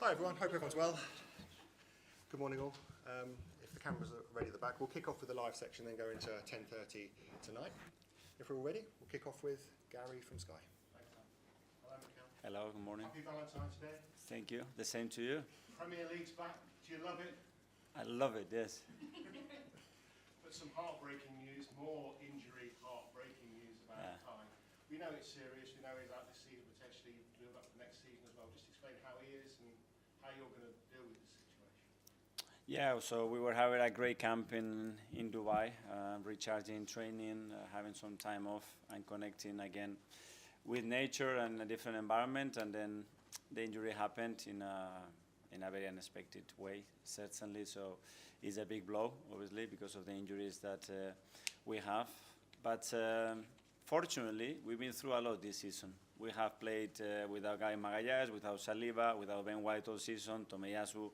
Hi everyone, hope everyone's well. Good morning all. If the cameras are ready at the back, we'll kick off with the live section, then go into 10:30 tonight. If we're all ready, we'll kick off with Gary from Sky. Thanks, Sam. Hello, Mikel. Hello, good morning. Happy Valentine's Day. Thank you. The same to you. Premier League's back. Do you love it? I love it, yes. But some heartbreaking news, more injury, heartbreaking news about time. We know it's serious. We know he's out this season, potentially build up for next season as well. Just explain how he is and how you're going to deal with this situation. Yeah, so we were having a great camp in Dubai, recharging, training, having some time off and connecting again with nature and a different environment, and then the injury happened in a very unexpected way, certainly. So it's a big blow, obviously, because of the injuries that we have. But fortunately, we've been through a lot this season. We have played without Guy Magalhaes, without Saliba, without Ben White all season, Tomiyasu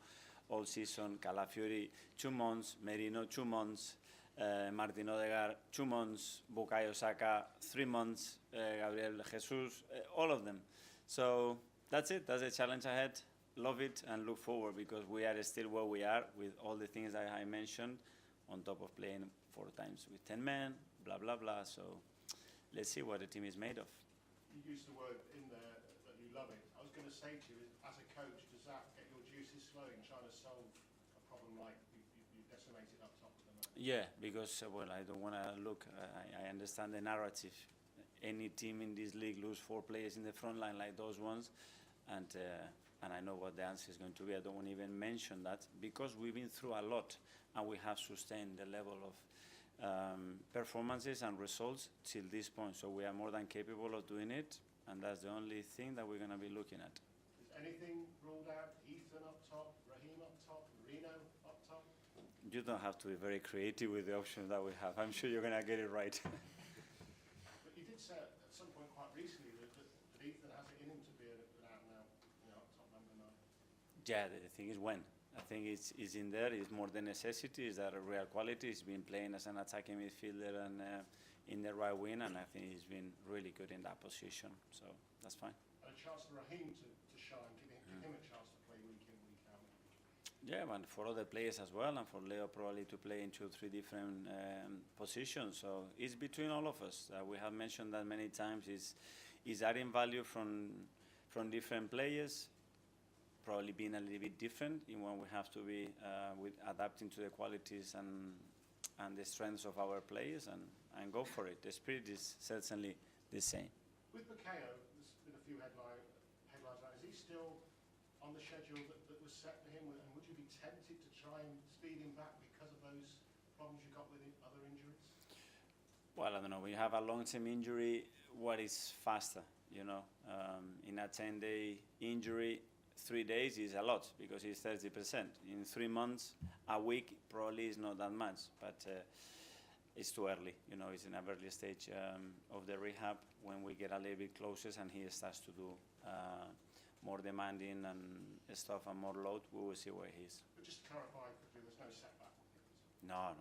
all season, Calafiori 2 months, Merino 2 months, Martin Odegaard 2 months, Bukayo Saka 3 months, Gabriel Jesus, all of them. So that's it. That's the challenge ahead. Love it and look forward, because we are still where we are with all the things that I mentioned, on top of playing 4 times with 10 men, blah, blah, blah. So let's see what the team is made of. You used the word in there that you love it. I was going to say to you, as a coach, does that get your juices flowing, trying to solve a problem like you decimated up top at the moment? Yeah, because, well, I don't want to look, I understand the narrative. Any team in this league lose 4 players in the front line like those ones, and I know what the answer is going to be. I don't want to even mention that, because we've been through a lot and we have sustained the level of performances and results till this point. So we are more than capable of doing it, and that's the only thing that we're going to be looking at. Is anything ruled out? Ethan up top, Raheem up top, Merino up top? You don't have to be very creative with the options that we have. I'm sure you're going to get it right. But you did say at some point quite recently that Ethan has it in him to be an out-and-out, up top number 9. Yeah, the thing is when. I think it's in there. It's more the necessity. It's that a real quality. He's been playing as an attacking midfielder and in the right wing, and I think he's been really good in that position. So that's fine. And a chance for Raheem to shine, give him a chance to play week in, week out. Yeah, and for other players as well, and for Leo probably to play in 2 or 3 different positions. So it's between all of us. We have mentioned that many times. Is adding value from different players, probably being a little bit different in when we have to be with adapting to the qualities and the strengths of our players and go for it. The spirit is certainly the same. With Bukayo, there's been a few headlines around. Is he still on the schedule that was set for him? And would you be tempted to try and speed him back because of those problems you got with other injuries? Well, I don't know. When you have a long-term injury, what is faster? In a 10-day injury, 3 days is a lot, because it's 30%. In 3 months, a week probably is not that much, but it's too early. It's in a early stage of the rehab. When we get a little bit closer and he starts to do more demanding and stuff and more load, we will see where he is. But just to clarify quickly, there's no setback with him? No,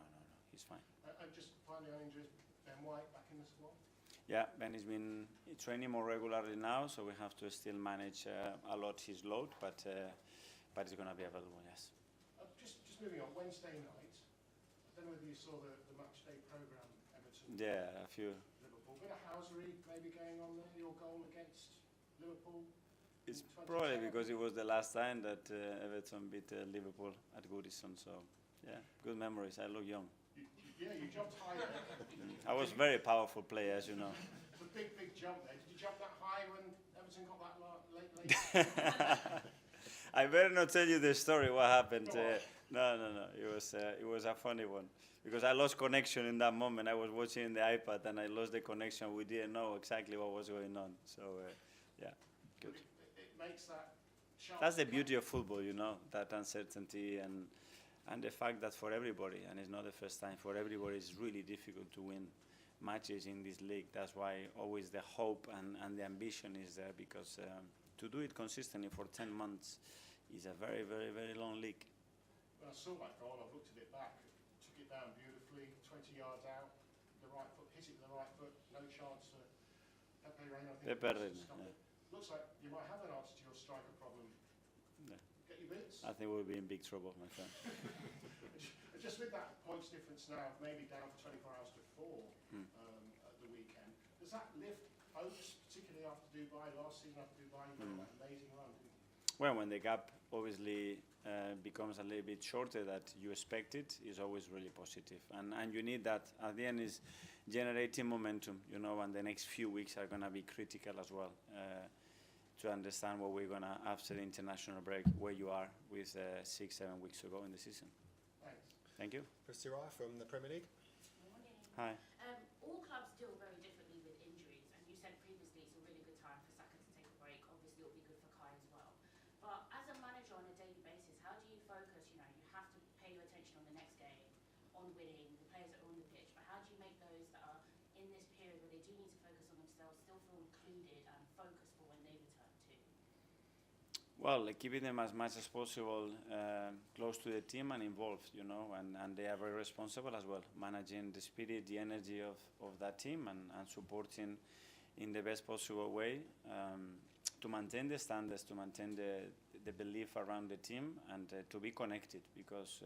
he's fine. And just finally on injuries, Ben White back in the squad? Yeah, Ben has been training more regularly now, so we have to still manage a lot his load, but it's going to be available, yes. Just moving on, Wednesday night, I don't know whether you saw the match day programme, Everton. Yeah, a few. Liverpool. Bit of housery maybe going on there, your goal against Liverpool. It's probably because it was the last time that Everton beat Liverpool at Goodison, so yeah, good memories. I look young. Yeah, you jumped high there. I was a very powerful player, as you know. It's a big jump there. Did you jump that high when Everton got that late? I better not tell you the story, what happened. No. It was a funny one. Because I lost connection in that moment. I was watching the iPad and I lost the connection. We didn't know exactly what was going on. So, yeah, good. It makes that sharp. That's the beauty of football, that uncertainty and the fact that for everybody, and it's not the first time, for everybody it's really difficult to win matches in this league. That's why always the hope and the ambition is there, because to do it consistently for 10 months is a very, very, very long league. When I saw that goal, I looked at it back, took it down beautifully, 20 yards out, the right foot, hit it with the right foot, no chance for Pepe Reina. Pepe Reina, yeah. Looks like you might have an answer to your striker problem. bits. I think we'll be in big trouble, my friend. Just with that points difference now, maybe down for 24 hours to 4 at the weekend, does that lift hopes, particularly after Dubai, last season after Dubai, you got that amazing run, didn't you? Well, when the gap obviously becomes a little bit shorter that you expect it, is always really positive. And you need that. At the end is generating momentum, you know, and the next few weeks are going to be critical as well to understand what we're going to, after the international break, where you are with 6-7 weeks to go in the season. Thanks. Thank you. Chris Tirai from the Premier League. Morning. Hi. All clubs deal very differently with injuries, and you said previously it's a really good time for Saka to take a break. Obviously, it'll be good for Kai as well. But as a manager on a daily basis, how do you focus? You know, you have to pay your attention on the next game, on winning, the players that are on the pitch. But how do you make those that are in this period where they do need to focus on themselves still feel included and focused for when they return too? Well, keeping them as much as possible close to the team and involved, you know, and they are very responsible as well, managing the spirit, the energy of that team and supporting in the best possible way to maintain the standards, to maintain the belief around the team and to be connected because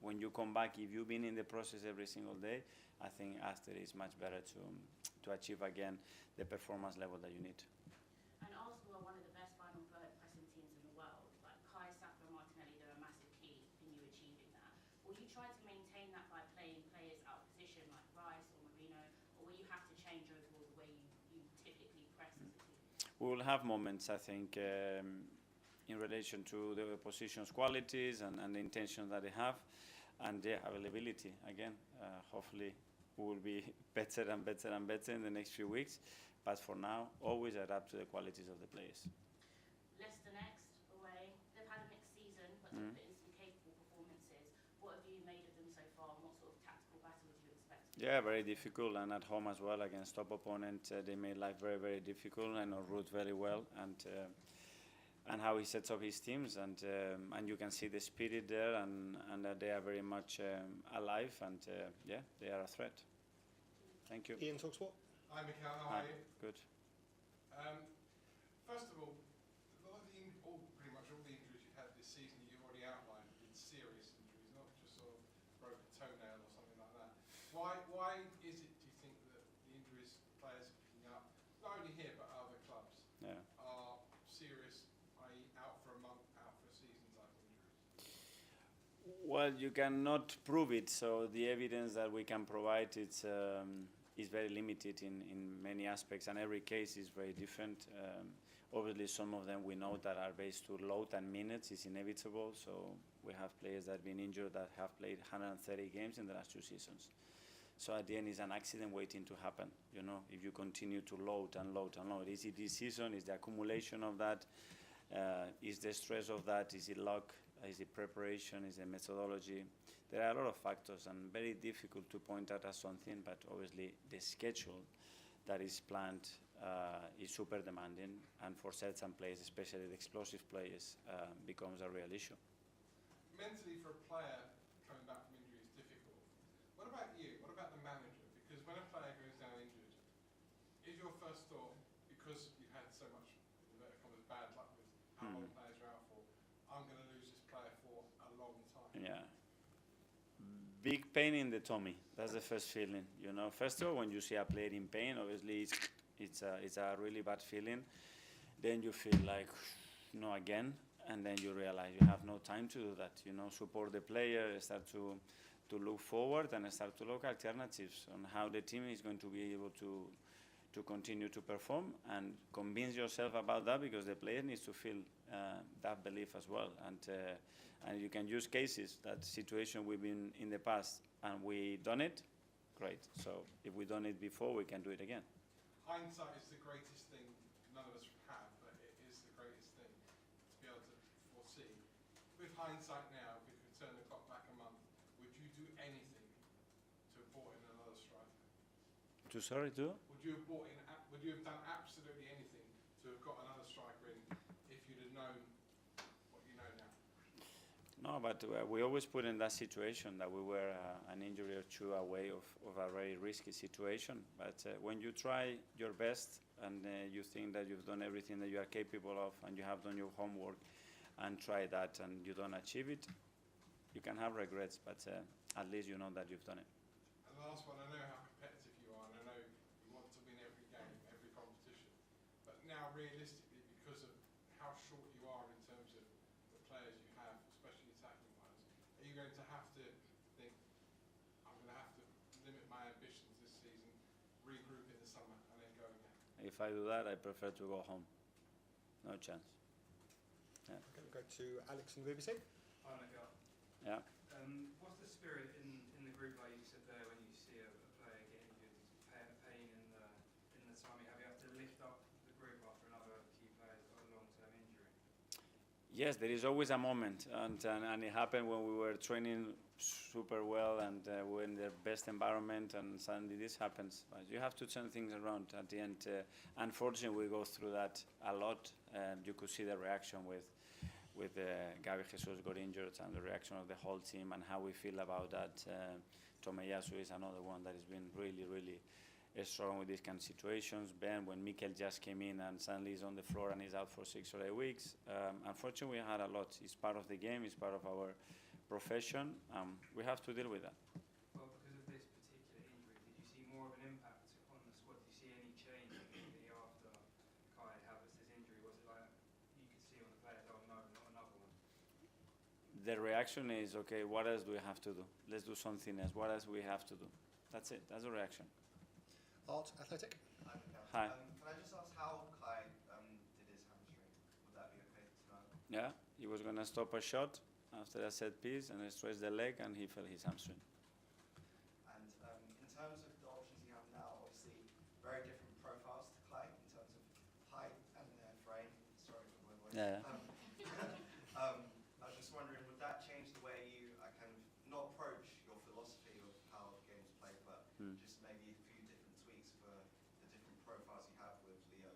when you come back, if you've been in the process every single day, I think after it's much better to achieve again the performance level that you need. And Arsenal are one of the best final third pressing teams in the world. Like Kai, Saka, and Martinelli, they're a massive key in you achieving that. Will you try to maintain that by playing players out of position like Rice or Marino, or will you have to change overall the way you typically press as a team? We will have moments, I think, in relation to the opposition's qualities and the intentions that they have, and their availability. Again, hopefully we will be better and better and better in the next few weeks. But for now, always adapt to the qualities of the players. Leicester next, away. They've had a mixed season, but they've put in some capable performances. What have you made of them so far, and what sort of tactical battle do you expect? Yeah, very difficult, and at home as well against top opponent, they made life very, very difficult. I know Ruth very well, and how he sets up his teams, and you can see the spirit there, and that they are very much alive, and yeah, they are a threat. Thank you. Ian Talksport. Hi, Mikel. How are you? Good. First of all, a lot of pretty much all the injuries you've had this season you've already outlined have been serious injuries, not just sort of broke a toenail or something like that. Why is it, do you think, that the injuries players are picking up, not only here but other clubs, are serious, i.e. out for a month, out for a season type injuries? Well, you cannot prove it, so the evidence that we can provide is very limited in many aspects, and every case is very different. Obviously, some of them we know that are based to load and minutes is inevitable, so we have players that have been injured that have played 130 games in the last 2 seasons. So at the end, it's an accident waiting to happen, you know, if you continue to load and load and load. Is it this season? Is the accumulation of that? Is the stress of that? Is it luck? Is it preparation? Is it methodology? There are a lot of factors and very difficult to point out as something, but obviously the schedule that is planned is super demanding, and for certain players, especially the explosive players, becomes a real issue. Mentally, for a player coming back from injury is difficult. What about you? What about the manager? Because when a player goes down injured, is your first thought, because you've had so much bad luck with how long players are out for, I'm going to lose this player for a long time? Yeah. Big pain in the tummy. That's the first feeling, you know. First of all, when you see a player in pain, obviously it's a really bad feeling. Then you feel like, no, again, and then you realize you have no time to do that. You know, support the player, start to look forward, and start to look alternatives on how the team is going to be able to continue to perform, and convince yourself about that, because the player needs to feel that belief as well. And you can use cases, that situation we've been in the past, and we done it, great. So if we done it before, we can do it again. Hindsight is the greatest thing none of us have, but it is the greatest thing to be able to foresee. With hindsight now, if we could turn the clock back a month, would you do anything to have brought in another striker? Would you have done absolutely anything to have got another striker in if you'd have known what you know now? No, but we always put in that situation that we were an injury or two away of a very risky situation. But when you try your best and you think that you've done everything that you are capable of, and you have done your homework, and try that and you don't achieve it, you can have regrets, but at least you know that you've done it. And the last one, I know how competitive you are, and I know you want to win every game, every competition. But now, realistically, because of how short you are in terms of the players you have, especially attacking ones, are you going to have to think, I'm going to have to limit my ambitions this season, regroup in the summer, and then go again? If I do that, I prefer to go home. No chance. Okay, we'll go to Alex from the BBC. Hi, Mikel. Yeah. What's the spirit in the group, like you said there, when you see a player get injured, pain in the tummy? Have you have to lift up the group after another key player's got a long-term injury? Yes, there is always a moment, and it happened when we were training super well and we're in the best environment, and suddenly this happens. But you have to turn things around at the end. Unfortunately, we go through that a lot. You could see the reaction with Gabi Jesus got injured and the reaction of the whole team and how we feel about that. Tomiyasu is another one that has been really strong with these kind of situations. Ben, when Mikel just came in and suddenly he's on the floor and he's out for 6 or 8 weeks. Unfortunately, we had a lot. It's part of the game. It's part of our profession. We have to deal with that. Well, because of this particular injury, did you see more of an impact on the squad? Did you see any change immediately after Kai Havertz's injury? Was it like you could see on the players, oh no, not another one? The reaction is, okay, what else do we have to do? Let's do something else. What else we have to do? That's it. That's the reaction. Art Athletic. Hi, Mikel. Hi. Can I just ask how Kai did his hamstring? Would that be okay to know? Yeah, he was going to stop a shot after a set piece and I stretched the leg and he felt his hamstring. And in terms of the options you have now, obviously very different profiles to Kai in terms of height and frame. Sorry for my voice. Yeah. I was just wondering, would that change the way you kind of not approach your philosophy of how the game's played, but just maybe a few different tweaks for the different profiles you have with Leo,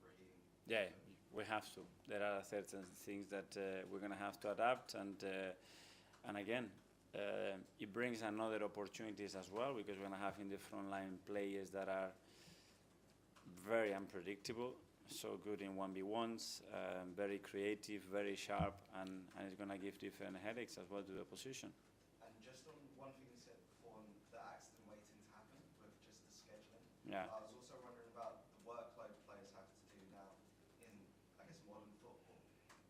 Raheem? Yeah, we have to. There are certain things that we're going to have to adapt, and again, it brings another opportunities as well, because we're going to have in the front line players that are very unpredictable, so good in 1v1s, very creative, very sharp, and it's going to give different headaches as well to the opposition. And just on one thing you said before, on the accident waiting to happen with just the scheduling. Yeah. I was also wondering about the workload players have to do now in, I guess, modern football.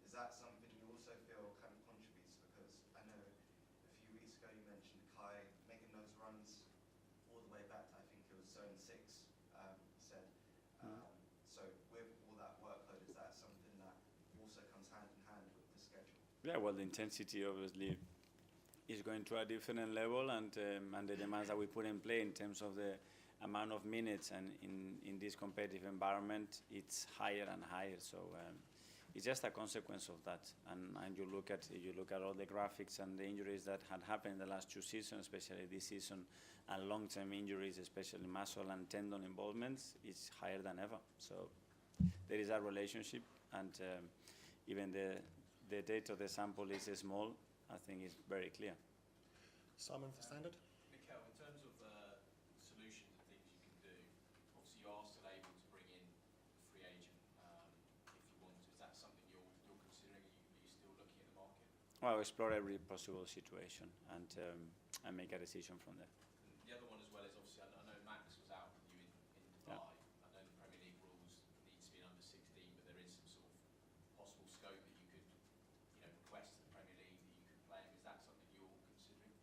Is that something you also feel kind of contributes? Because I know a few weeks ago you mentioned Kai making those runs all the way back to, I think it was zone 6, said. So with all that workload, is that something that also comes hand in hand with the schedule? Yeah, well, the intensity obviously is going to a different level, and the demands that we put in play in terms of the amount of minutes and in this competitive environment, it's higher and higher. So it's just a consequence of that. And you look at all the graphics and the injuries that had happened in the last 2 seasons, especially this season, and long-term injuries, especially muscle and tendon involvements, is higher than ever. So there is a relationship, and even the data of the sample is small. I think it's very clear. Simon for Standard. Mikel, in terms of solutions and things you can do, obviously you are still able to bring in a free agent if you want to. Is that something you're considering? Are you still looking at the market? Well, explore every possible situation and make a decision from there. And the other one as well is obviously I know Max was out with you in Dubai. Yeah. I know the Premier League rules need to be under 16, but there is some sort of possible scope that you could request to the Premier League that you could play him. Is that something you're considering?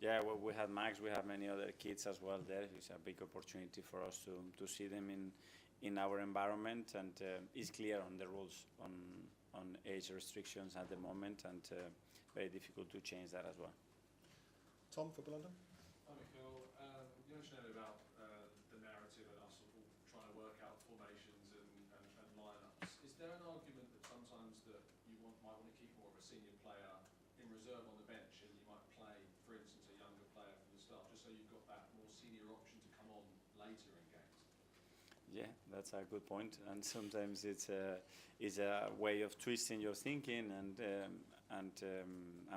Yeah, well, we had Max, we have many other kids as well there. It's a big opportunity for us to see them in our environment, and it's clear on the rules on age restrictions at the moment, and very difficult to change that as well. Tom for London. Hi, Mikel. You mentioned earlier about the narrative and us all trying to work out formations and lineups. Is there an argument that sometimes that you might want to keep more of a senior player in reserve on the bench, and you might play, for instance, a younger player from the start, just so you've got that more senior option to come on later in games? Yeah, that's a good point, and sometimes it's a way of twisting your thinking and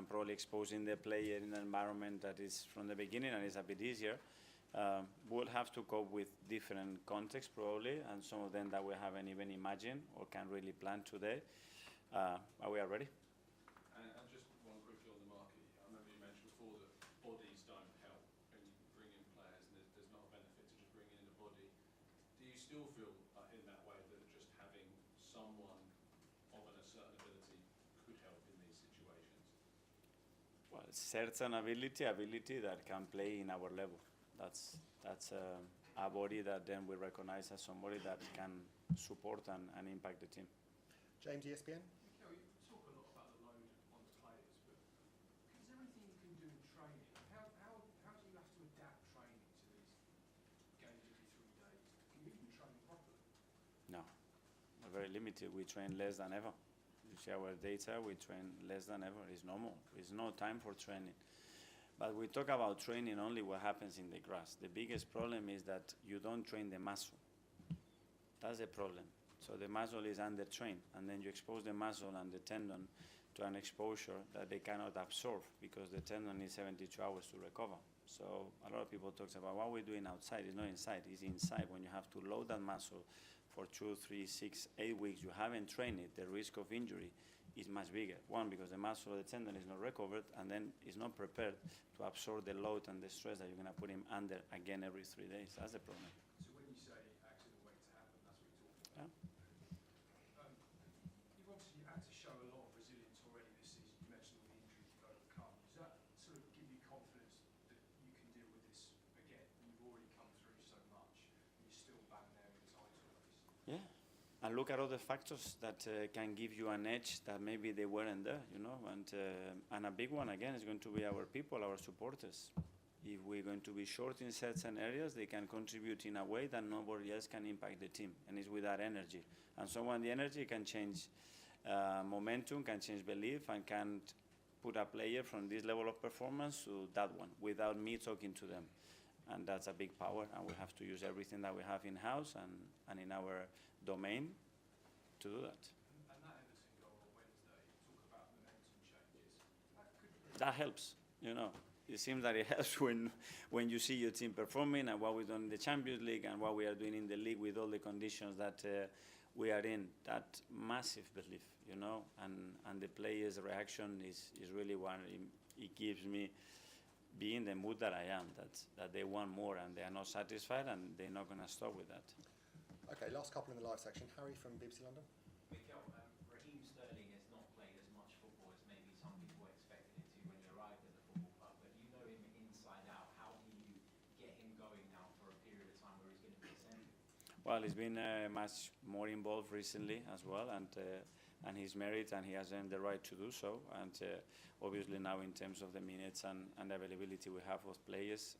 probably exposing the player in an environment that is from the beginning and is a bit easier. We'll have to cope with different contexts probably, and some of them that we haven't even imagined or can really plan today, but we are ready. you still feel in that way that just having someone of a certain ability could help in these situations? Well, certain ability that can play in our level. That's a body that then we recognize as somebody that can support and impact the team. James, ESPN. Mikel, you talk a lot about the load on the players, but because everything you can do in training, how do you have to adapt training to these games every 3 days? Can you even train properly? No, we're very limited. We train less than ever. You see our data, we train less than ever. It's normal. There's no time for training. But we talk about training only what happens in the grass. The biggest problem is that you don't train the muscle. That's the problem. So the muscle is under-trained, and then you expose the muscle and the tendon to an exposure that they cannot absorb because the tendon needs 72 hours to recover. So a lot of people talk about what we're doing outside. It's not inside, it's inside. When you have to load that muscle for 2, 3, 6, 8 weeks, you haven't trained it, the risk of injury is much bigger. One, because the muscle or the tendon is not recovered, and then it's not prepared to absorb the load and the stress that you're going to put him under again every 3 days. That's the problem. So when you say accident waiting to happen, that's what you're talking about? Yeah. You've obviously had to show a lot of resilience already this season. You mentioned all the injuries you've overcome. Does that sort of give you confidence that you can deal with this again? You've already come through so much, and you're still back there in the title race. Yeah. And look at other factors that can give you an edge that maybe they weren't there, you know. And a big one, again, is going to be our people, our supporters. If we're going to be short in certain areas, they can contribute in a way that nobody else can impact the team. And it's with that energy. And so when the energy can change momentum, can change belief, and can put a player from this level of performance to that one without me talking to them. And that's a big power, and we have to use everything that we have in-house and in our domain to do that. And that Everton goal on Wednesday, talk about momentum changes. That could be That helps, you know. It seems that it helps when you see your team performing and what we've done in the Champions League and what we are doing in the league with all the conditions that we are in. That massive belief, you know, and the players' reaction is really what it gives me. Be in the mood that I am, that they want more and they are not satisfied and they're not going to stop with that. Okay, last couple in the live section. Harry from BBC London. Mikel, Raheem Sterling has not played as much football as maybe some people expected him to when he arrived at the football club, but you know him inside out. How do you get him going now for a period of time where he's going to be essential? Well, he's been much more involved recently as well, and he's married and he has earned the right to do so. And obviously now in terms of the minutes and availability we have with players,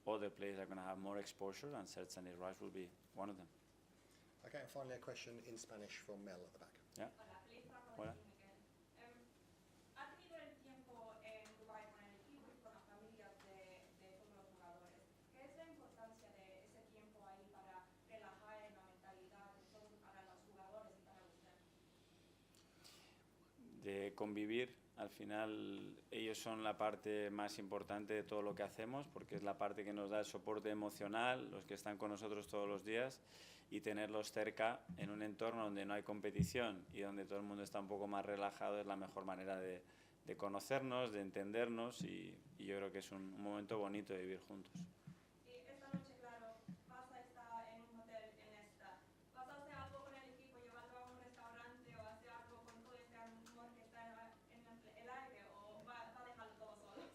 other players are going to have more exposure, and certainly Rice will be one of them. Okay, and finally a question in Spanish from Mel at the back. Yeah. Hola, feliz trabajo Hola. de ti, Mikel. ¿Ha tenido el tiempo en Dubái con el equipo y con las familias de todos los jugadores? ¿Qué es la importancia de ese tiempo ahí para relajar la mentalidad de todos, para los jugadores y para usted? De convivir, al final ellos son la parte más importante de todo lo que hacemos, porque es la parte que nos da el soporte emocional, los que están con nosotros todos los días, y tenerlos cerca en un entorno donde no hay competición y donde todo el mundo está un poco más relajado es la mejor manera de conocernos, de entendernos, y yo creo que es un momento bonito de vivir juntos. Y esta noche, claro, vas a estar en un hotel en esta. ¿Vas a hacer algo con el equipo, llevarlo a un restaurante o hacer algo con todo este amor que está en el aire, o va a dejarlo todo solos?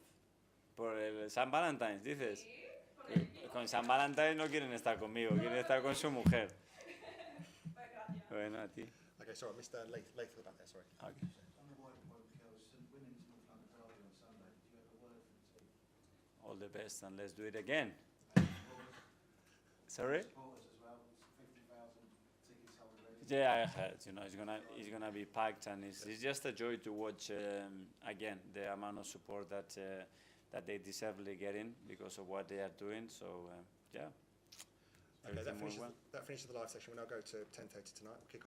Por el San Valentín, dices. Sí, con el equipo. Con San Valentín no quieren estar conmigo, quieren estar con su mujer. Pues gracias. Bueno, a ti. Okay, sorry, Mr. Lath at the back there, sorry. Okay. On the wider point, Mikel, winning North London Derby on Sunday, did you have a word for the team? All the best, and let's do it again. And supporters, Sorry? supporters as well, 50,000 tickets sold already. Yeah, I heard. You know, it's gonna be packed, and it's just a joy to watch again the amount of support that they deservedly getting because of what they are doing. So yeah, Okay, everything went well. that finishes the live section. We'll now go to 10:30 tonight. We'll kick